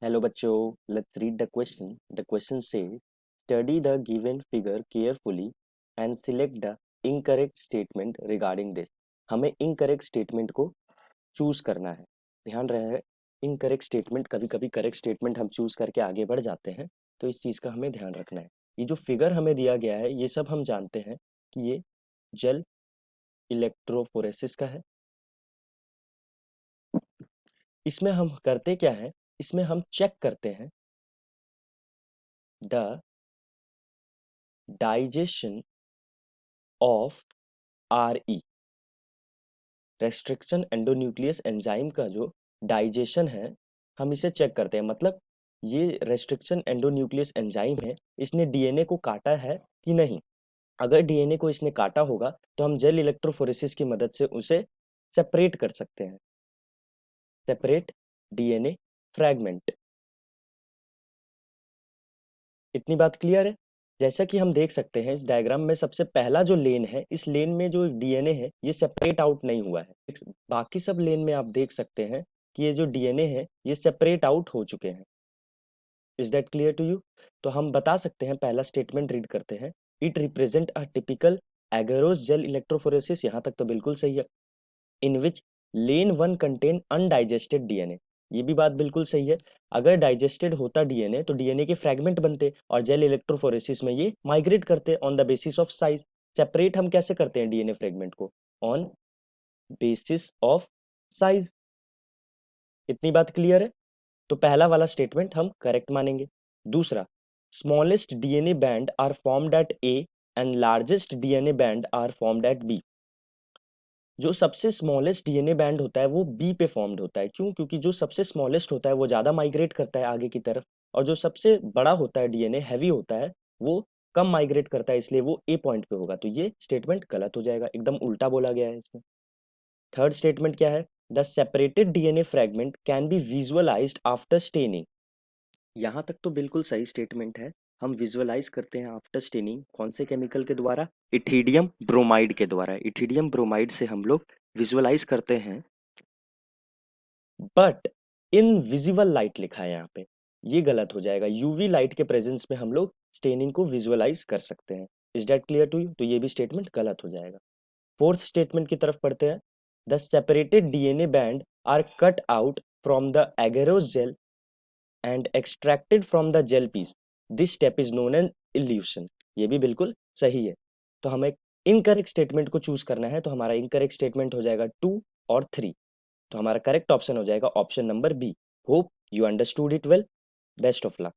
Hello बच्चों, let's read the question. The question says, study the given figure carefully and select the incorrect statement regarding this. हमें incorrect statement को choose करना है. ध्यान रहे incorrect statement कभी कभी correct statement हम choose करके आगे बढ़ जाते हैं, तो इस चीज का हमें ध्यान रखना है. ये जो फिगर हमें दिया गया है, ये सब हम जानते हैं कि ये जेल इलेक्ट्रोफोरेसिस का है. इसमें हम करते क्या है, इसमें हम चेक करते हैं the digestion of RE, restriction endonuclease enzyme का जो डाइजेशन है, हम इसे चेक करते हैं. मतलब ये रेस्ट्रिक्शन एंडोन्यूक्लियस एंजाइम है, इसने डीएनए को काटा है कि नहीं. अगर डीएनए को इसने काटा होगा तो हम जेल इलेक्ट्रोफोरेसिस की मदद से उसे सेपरेट कर सकते हैं. Separate DNA fragment. इतनी बात क्लियर है. जैसा कि हम देख सकते हैं इस डायग्राम में, सबसे पहला जो लेन है, इस लेन में जो डीएनए है ये सेपरेट आउट नहीं हुआ है. बाकी सब लेन में आप देख सकते हैं कि ये जो डीएनए है ये सेपरेट आउट हो चुके हैं. Is that clear to you? तो हम बता सकते हैं, पहला स्टेटमेंट रीड करते हैं. It represent a typical agarose gel electrophoresis. यहाँ तक तो बिल्कुल सही है. इन विच लेन वन कंटेन अनडाइजेस्टेड डीएनए. ये भी बात बिल्कुल सही है. अगर डाइजेस्टेड होता डीएनए तो डीएनए के फ्रैगमेंट बनते और जेल इलेक्ट्रोफोरेसिस में ये माइग्रेट करते on the basis of size. Separate हम कैसे करते हैं डीएनए फ्रैगमेंट को? On basis of size. इतनी बात क्लियर है. तो पहला वाला स्टेटमेंट हम करेक्ट मानेंगे. दूसरा, smallest DNA band are formed at A and largest DNA band are formed at B. जो सबसे स्मॉलेस्ट डीएनए बैंड होता है वो बी पे फॉर्म्ड होता है. क्यों? क्योंकि जो सबसे स्मॉलेस्ट होता है वो ज्यादा माइग्रेट करता है आगे की तरफ, और जो सबसे बड़ा होता है डीएनए हैवी होता है वो कम माइग्रेट करता है, इसलिए वो ए पॉइंट पे होगा. तो ये स्टेटमेंट गलत हो जाएगा, एकदम उल्टा बोला गया है इसमें. थर्ड स्टेटमेंट क्या है? The separated DNA fragment can be visualised after staining. यहाँ तक तो बिल्कुल सही स्टेटमेंट है. हम विजुअलाइज करते हैं आफ्टर स्टेनिंग. कौन से केमिकल के द्वारा? इथिडियम ब्रोमाइड के द्वारा. इथिडियम ब्रोमाइड से हम लोग विजुअलाइज करते हैं. बट इनविजिबल लाइट लिखा है यहाँ पे, ये गलत हो जाएगा. यूवी लाइट के प्रेजेंस में हम लोग स्टेनिंग को विजुअलाइज कर सकते हैं. Is that clear to you? तो ये भी स्टेटमेंट गलत हो जाएगा. फोर्थ स्टेटमेंट की तरफ पढ़ते हैं. The separated DNA band are cut out from the agarose gel and extracted from the gel piece. This step is known as elution. ये भी बिल्कुल सही है. तो हमें इनकरेक्ट स्टेटमेंट को चूज करना है, तो हमारा इनकरेक्ट स्टेटमेंट हो जाएगा 2 और 3. तो हमारा करेक्ट ऑप्शन हो जाएगा option number B. Hope you understood it well. Best of luck.